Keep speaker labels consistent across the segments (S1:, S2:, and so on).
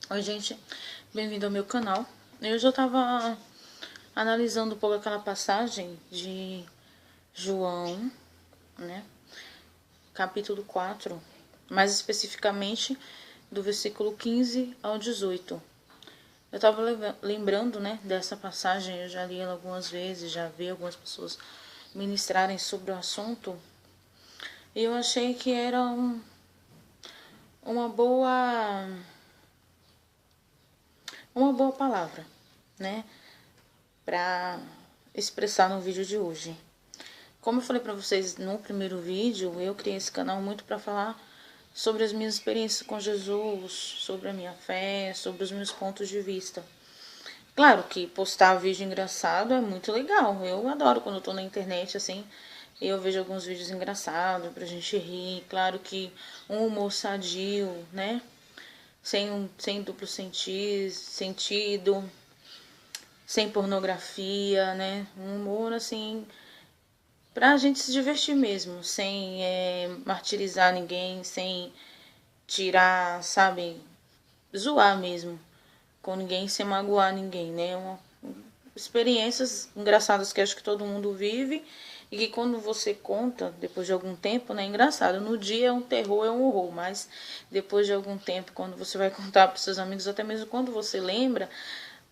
S1: Oi, gente, bem-vindo ao meu canal. Eu já estava analisando um pouco aquela passagem de João, né, capítulo 4, mais especificamente do versículo 15 ao 18. Eu estava lembrando, né, dessa passagem, eu já li ela algumas vezes, já vi algumas pessoas ministrarem sobre o assunto, e eu achei que era uma boa uma boa palavra, né, para expressar no vídeo de hoje. Como eu falei para vocês no primeiro vídeo, eu criei esse canal muito para falar sobre as minhas experiências com Jesus, sobre a minha fé, sobre os meus pontos de vista. Claro que postar vídeo engraçado é muito legal. Eu adoro quando eu tô na internet assim, eu vejo alguns vídeos engraçados pra gente rir. Claro que um humor sadio, né? Sem duplo sentido, sem pornografia, né? Um humor assim pra gente se divertir mesmo, sem martirizar ninguém, sem tirar, sabe, zoar mesmo com ninguém, sem magoar ninguém, né? Experiências engraçadas que acho que todo mundo vive e que quando você conta, depois de algum tempo, né, é engraçado. No dia é um terror, é um horror, mas depois de algum tempo, quando você vai contar para seus amigos, até mesmo quando você lembra,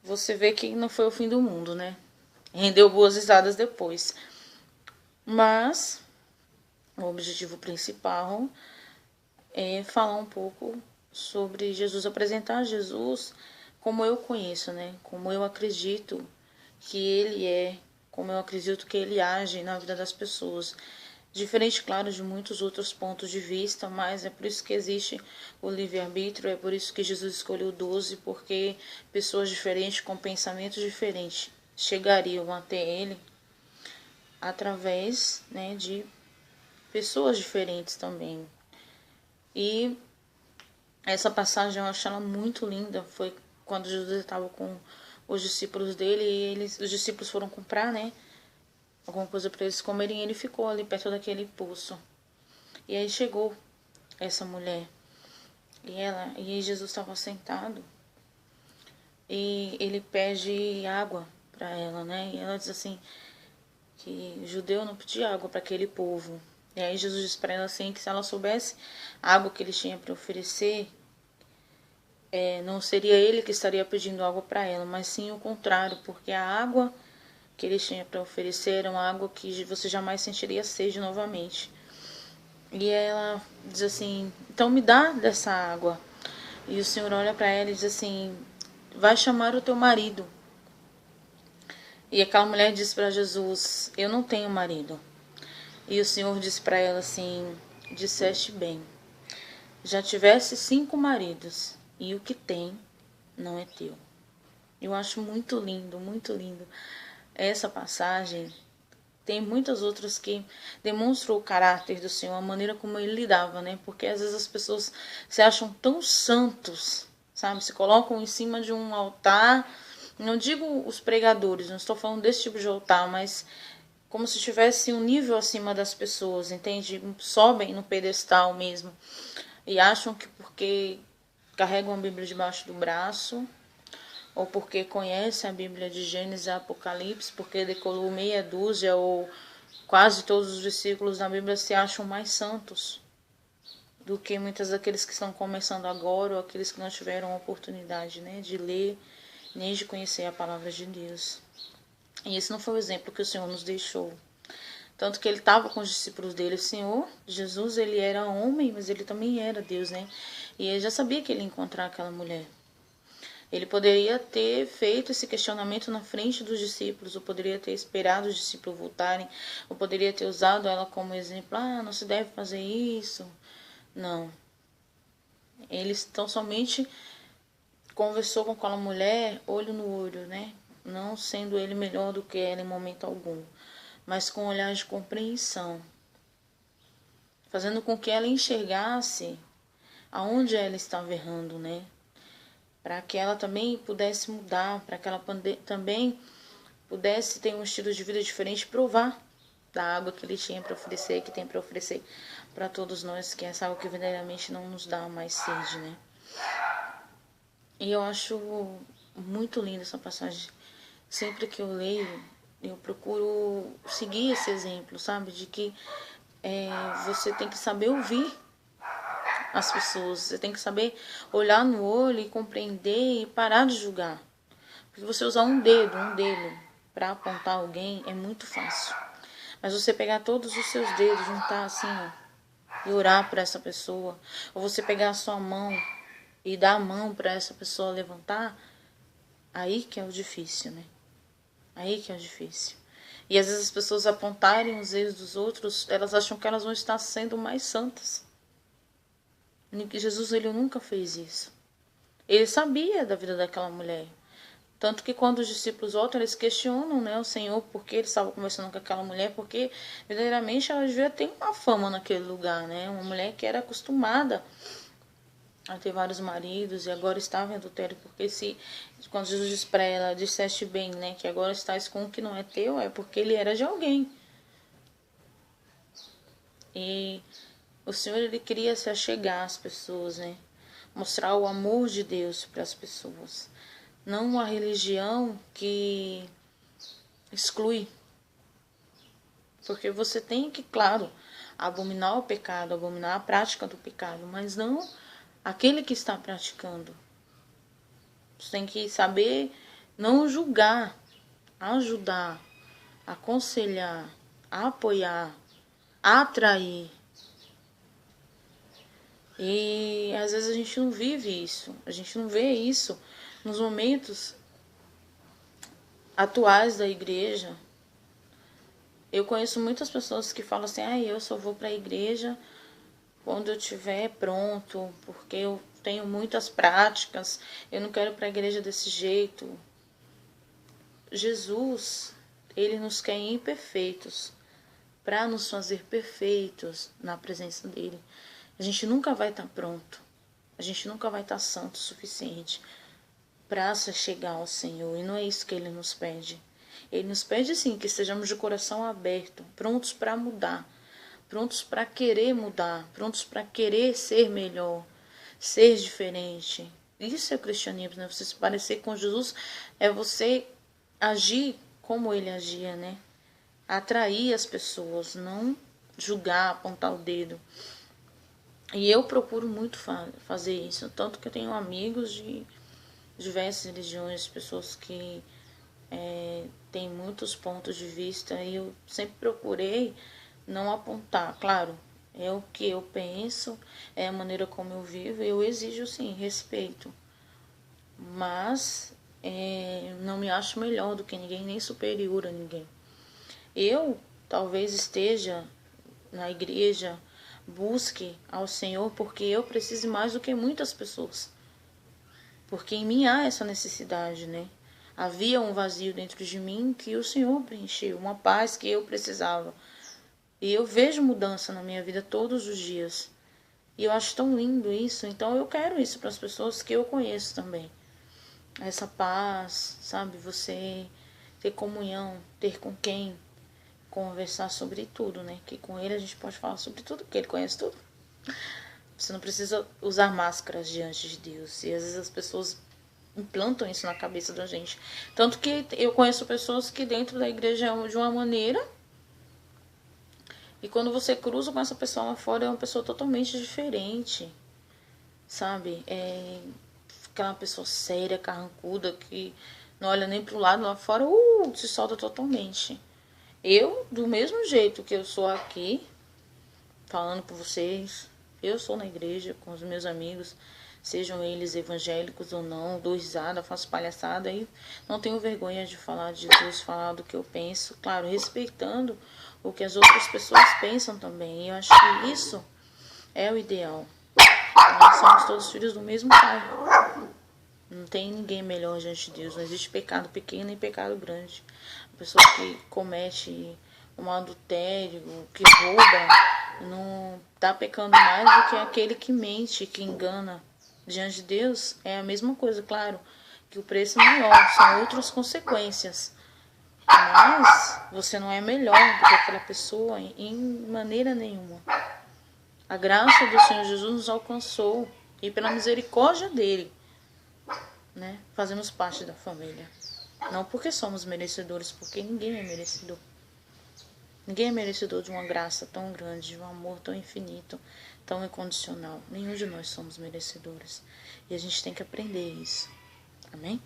S1: você vê que não foi o fim do mundo, né? Rendeu boas risadas depois. Mas o objetivo principal é falar um pouco sobre Jesus, apresentar Jesus como eu conheço, né? Como eu acredito que ele é, como eu acredito que ele age na vida das pessoas. Diferente, claro, de muitos outros pontos de vista, mas é por isso que existe o livre-arbítrio, é por isso que Jesus escolheu 12, porque pessoas diferentes, com pensamentos diferentes, chegariam até ele através, né, de pessoas diferentes também. E essa passagem eu acho ela muito linda. Foi quando Jesus estava com os discípulos dele e os discípulos foram comprar, né, alguma coisa para eles comerem. E ele ficou ali perto daquele poço. E aí chegou essa mulher e aí Jesus estava sentado e ele pede água para ela, né? E ela diz assim que judeu não pedia água para aquele povo. E aí Jesus disse para ela assim que se ela soubesse a água que ele tinha para oferecer, não seria ele que estaria pedindo água para ela, mas sim o contrário, porque a água que ele tinha para oferecer era uma água que você jamais sentiria sede novamente. E ela diz assim: então me dá dessa água. E o Senhor olha para ela e diz assim: vai chamar o teu marido. E aquela mulher diz para Jesus: eu não tenho marido. E o Senhor diz para ela assim: disseste bem, já tivesse 5 maridos e o que tem não é teu. Eu acho muito lindo essa passagem. Tem muitas outras que demonstram o caráter do Senhor, a maneira como ele lidava, né? Porque às vezes as pessoas se acham tão santos, sabe? Se colocam em cima de um altar. Não digo os pregadores, não estou falando desse tipo de altar, mas como se tivesse um nível acima das pessoas, entende? Sobem no pedestal mesmo. E acham que porque carregam a Bíblia debaixo do braço, ou porque conhece a Bíblia de Gênesis e Apocalipse, porque decorou meia dúzia ou quase todos os versículos da Bíblia, se acham mais santos do que muitos daqueles que estão começando agora ou aqueles que não tiveram a oportunidade, né, de ler nem de conhecer a palavra de Deus. E esse não foi o exemplo que o Senhor nos deixou. Tanto que ele estava com os discípulos dele. O Senhor, Jesus, ele era homem, mas ele também era Deus, né? E ele já sabia que ele ia encontrar aquela mulher. Ele poderia ter feito esse questionamento na frente dos discípulos, ou poderia ter esperado os discípulos voltarem, ou poderia ter usado ela como exemplo. Ah, não se deve fazer isso. Não. Ele tão somente conversou com aquela mulher olho no olho, né? Não sendo ele melhor do que ela em momento algum, mas com um olhar de compreensão, fazendo com que ela enxergasse aonde ela estava errando, né? Para que ela também pudesse mudar, para que ela também pudesse ter um estilo de vida diferente, provar da água que ele tinha para oferecer, que tem para oferecer para todos nós, que essa água que verdadeiramente não nos dá mais sede, né? E eu acho muito linda essa passagem. Sempre que eu leio, eu procuro seguir esse exemplo, sabe? De que você tem que saber ouvir as pessoas, você tem que saber olhar no olho e compreender e parar de julgar. Porque você usar um dedo para apontar alguém é muito fácil. Mas você pegar todos os seus dedos, juntar assim, ó, e orar para essa pessoa, ou você pegar a sua mão e dar a mão para essa pessoa levantar, aí que é o difícil, né? Aí que é o difícil. E às vezes as pessoas apontarem os erros dos outros, elas acham que elas vão estar sendo mais santas. Jesus, ele nunca fez isso. Ele sabia da vida daquela mulher. Tanto que quando os discípulos voltam, eles questionam, né, o Senhor por que ele estava conversando com aquela mulher, porque verdadeiramente ela devia ter uma fama naquele lugar, né? Uma mulher que era acostumada a ter vários maridos e agora estava em adultério, porque quando Jesus diz para ela, disseste bem, né, que agora estás com o que não é teu, é porque ele era de alguém. E o Senhor, ele queria se achegar às pessoas, né? Mostrar o amor de Deus para as pessoas. Não uma religião que exclui. Porque você tem que, claro, abominar o pecado, abominar a prática do pecado, mas não aquele que está praticando. Você tem que saber não julgar, ajudar, aconselhar, apoiar, atrair. E às vezes a gente não vive isso, a gente não vê isso nos momentos atuais da igreja. Eu conheço muitas pessoas que falam assim, eu só vou para a igreja quando eu estiver pronto, porque eu tenho muitas práticas, eu não quero ir para a igreja desse jeito. Jesus, ele nos quer imperfeitos, para nos fazer perfeitos na presença dele. A gente nunca vai estar pronto, a gente nunca vai estar santo o suficiente para se chegar ao Senhor, e não é isso que ele nos pede. Ele nos pede sim que estejamos de coração aberto, prontos para mudar, prontos para querer mudar, prontos para querer ser melhor, ser diferente. Isso é o cristianismo, né? Você se parecer com Jesus é você agir como ele agia, né? Atrair as pessoas, não julgar, apontar o dedo. E eu procuro muito fazer isso, tanto que eu tenho amigos de diversas religiões, pessoas que têm muitos pontos de vista, e eu sempre procurei não apontar. Claro, é o que eu penso, é a maneira como eu vivo, eu exijo sim respeito, mas não me acho melhor do que ninguém, nem superior a ninguém. Eu talvez esteja na igreja, busque ao Senhor porque eu preciso mais do que muitas pessoas. Porque em mim há essa necessidade, né? Havia um vazio dentro de mim que o Senhor preencheu, uma paz que eu precisava. E eu vejo mudança na minha vida todos os dias. E eu acho tão lindo isso, então eu quero isso para as pessoas que eu conheço também. Essa paz, sabe? Você ter comunhão, ter com quem conversar sobre tudo, né? Que com ele a gente pode falar sobre tudo, porque ele conhece tudo. Você não precisa usar máscaras diante de Deus. E às vezes as pessoas implantam isso na cabeça da gente. Tanto que eu conheço pessoas que dentro da igreja é de uma maneira, e quando você cruza com essa pessoa lá fora é uma pessoa totalmente diferente, sabe? É aquela pessoa séria, carrancuda, que não olha nem pro lado, lá fora se solta totalmente. Eu, do mesmo jeito que eu sou aqui, falando com vocês, eu sou na igreja com os meus amigos, sejam eles evangélicos ou não, dou risada, faço palhaçada e não tenho vergonha de falar de Jesus, falar do que eu penso, claro, respeitando o que as outras pessoas pensam também. E eu acho que isso é o ideal. Nós somos todos filhos do mesmo Pai. Não tem ninguém melhor diante de Deus. Não existe pecado pequeno nem pecado grande. A pessoa que comete um adultério, que rouba, não está pecando mais do que aquele que mente, que engana. Diante de Deus é a mesma coisa, claro, que o preço é maior, são outras consequências. Mas você não é melhor do que aquela pessoa em maneira nenhuma. A graça do Senhor Jesus nos alcançou, e pela misericórdia dele né? Fazemos parte da família. Não porque somos merecedores, porque ninguém é merecedor. Ninguém é merecedor de uma graça tão grande, de um amor tão infinito, tão incondicional. Nenhum de nós somos merecedores. E a gente tem que aprender isso. Amém?